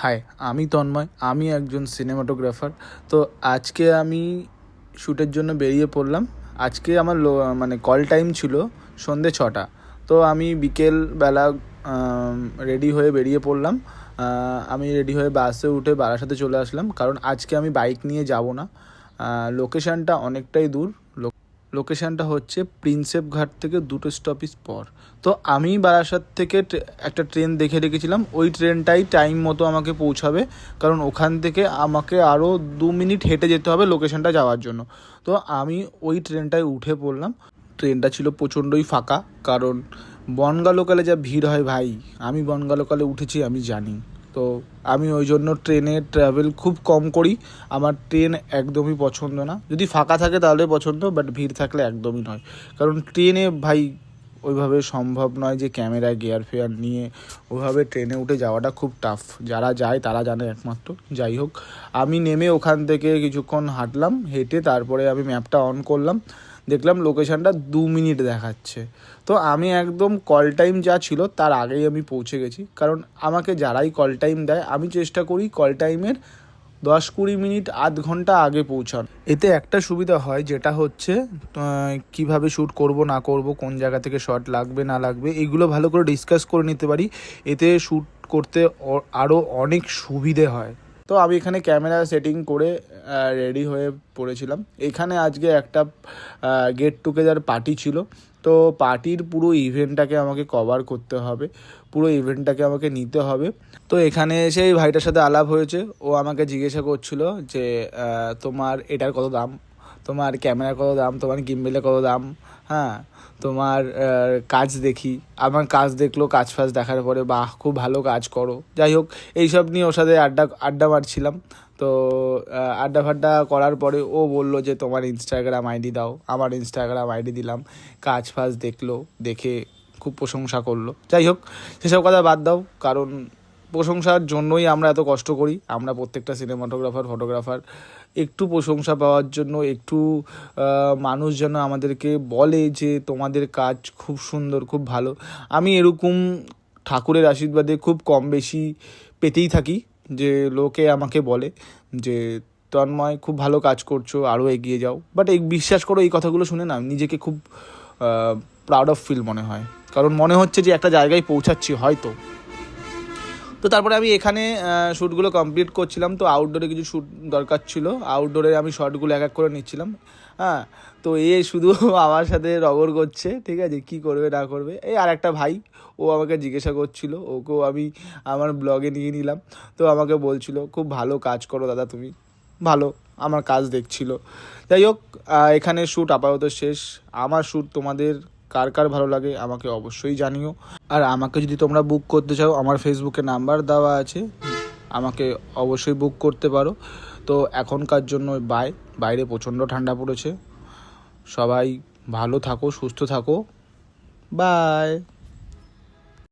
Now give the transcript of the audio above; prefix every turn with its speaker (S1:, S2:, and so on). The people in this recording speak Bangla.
S1: হাই, আমি তন্ময়। আমি একজন সিনেমাটোগ্রাফার। তো আজকে আমি শ্যুটের জন্য বেরিয়ে পড়লাম। আজকে আমার কল টাইম ছিল সন্ধ্যে 6টা। তো আমি বিকেলবেলা রেডি হয়ে বেরিয়ে পড়লাম। আমি রেডি হয়ে বাসে উঠে বারাসাতে চলে আসলাম, কারণ আজকে আমি বাইক নিয়ে যাব না। লোকেশানটা অনেকটাই দূর। লোকেশানটা হচ্ছে প্রিন্সেপ ঘাট থেকে 2 স্টপেজ পর। তো আমি বারাসাত থেকে একটা ট্রেন দেখে রেখেছিলাম, ওই ট্রেনটাই টাইম মতো আমাকে পৌঁছাবে, কারণ ওখান থেকে আমাকে আরও 2 মিনিট হেঁটে যেতে হবে লোকেশানটা যাওয়ার জন্য। তো আমি ওই ট্রেনটায় উঠে পড়লাম। ট্রেনটা ছিল প্রচণ্ডই ফাঁকা, কারণ বনগা লোকালে যা ভিড় হয় ভাই, আমি বনগা লোকালে উঠেছি, আমি জানি। তো আমি ওই জন্য ট্রেনে ট্রাভেল খুব কম করি। আমার ট্রেন একদমই পছন্দ না। যদি ফাঁকা থাকে তাহলে পছন্দ, বাট ভিড় থাকলে একদমই নয়। কারণ ট্রেনে ভাই ওইভাবে সম্ভব নয় যে ক্যামেরা গিয়ার ফেয়ার নিয়ে ওইভাবে ট্রেনে উঠে যাওয়াটা খুব টাফ। যারা যায় তারা জানে একমাত্র। যাই হোক, আমি নেমে ওখান থেকে কিছুক্ষণ হাঁটলাম, হেঁটে তারপরে আমি ম্যাপটা অন করলাম, দেখলাম লোকেশানটা 2 মিনিট দেখাচ্ছে। তো আমি একদম কল টাইম যা ছিল তার আগেই আমি পৌঁছে গেছি, কারণ আমাকে যারাই কল টাইম দেয় আমি চেষ্টা করি কল টাইমের 10-20 মিনিট আধ ঘন্টা আগে পৌঁছান। এতে একটা সুবিধা হয়, যেটা হচ্ছে কিভাবে শ্যুট করব না করব, কোন জায়গা থেকে শট লাগবে না লাগবে, এগুলো ভালো করে ডিসকাস করে নিতে পারি। এতে শ্যুট করতে আরও অনেক সুবিধে হয়। তো আমি এখানে ক্যামেরা সেটিং করে রেডি হয়ে পড়েছিলাম। এখানে আজকে একটা গেট টুগেদার পার্টি ছিল। তো পার্টির পুরো ইভেন্টটাকে আমাকে কভার করতে হবে, পুরো ইভেন্টটাকে আমাকে নিতে হবে। তো এখানে এসে এই ভাইটার সাথে আলাপ হয়েছে। ও আমাকে জিজ্ঞাসা করছিল যে তোমার এটার কত দাম, তোমার ক্যামেরার কত দাম, তোমার গিম্বেলের কত দাম, হ্যাঁ, তোমার কাজ দেখি। আমার কাজ দেখলো, কাজ ফাজ দেখার পরে বাহ খুব ভালো কাজ করো। যাই হোক, এইসব নিয়ে ওর সাথে আড্ডা মারছিলাম। তো আড্ডা ফাড্ডা করার পরে ও বললো যে তোমার ইনস্টাগ্রাম আইডি দাও। আমার ইনস্টাগ্রাম আইডি দিলাম। কাজ ফাজ দেখলো, দেখে খুব প্রশংসা করলো। যাই হোক, সেসব কথা বাদ দাও, কারণ প্রশংসার জন্যই আমরা এত কষ্ট করি। আমরা প্রত্যেকটা ফটোগ্রাফার একটু প্রশংসা পাওয়ার জন্য, একটু মানুষ যেন আমাদেরকে বলে যে তোমাদের কাজ খুব সুন্দর, খুব ভালো। আমি এরকম ঠাকুরের আশীর্বাদে খুব কম বেশি পেতেই থাকি, যে লোকে আমাকে বলে যে তন্ময় খুব ভালো কাজ করছো, আরও এগিয়ে যাও। বাট এই বিশ্বাস করো, এই কথাগুলো শুনে না নিজেকে খুব প্রাউড অফ ফিল মনে হয়, কারণ মনে হচ্ছে যে একটা জায়গায় পৌঁছাচ্ছি হয়তো। তো তারপরে আমি এখানে শ্যুটগুলো কমপ্লিট করছিলাম। তো আউটডোরে কিছু শ্যুট দরকার ছিল, আউটডোরে আমি শর্টগুলো এক এক করে নিচ্ছিলাম। হ্যাঁ, তো শুধু আমার সাথে রগড় করছে, ঠিক আছে, কি করবে না করবে। এই আর একটা ভাই, ও আমাকে জিজ্ঞাসা করছিল, ওকেও আমি আমার ব্লগে নিয়ে নিলাম। তো আমাকে বলছিল খুব ভালো কাজ করো দাদা তুমি, ভালো, আমার কাজ দেখছিল। যাই হোক, এখানে শ্যুট আপাতত শেষ। আমার শ্যুট তোমাদের কার কার ভালো লাগে আমাকে অবশ্যই জানিও। আর আমাকে যদি তোমরা বুক করতে চাও, আমার ফেসবুকে নাম্বার দেওয়া আছে, আমাকে অবশ্যই বুক করতে পারো। তো এখনকার জন্য বাইরে প্রচণ্ড ঠান্ডা পড়েছে। সবাই ভালো থাকো, সুস্থ থাকো, বাই।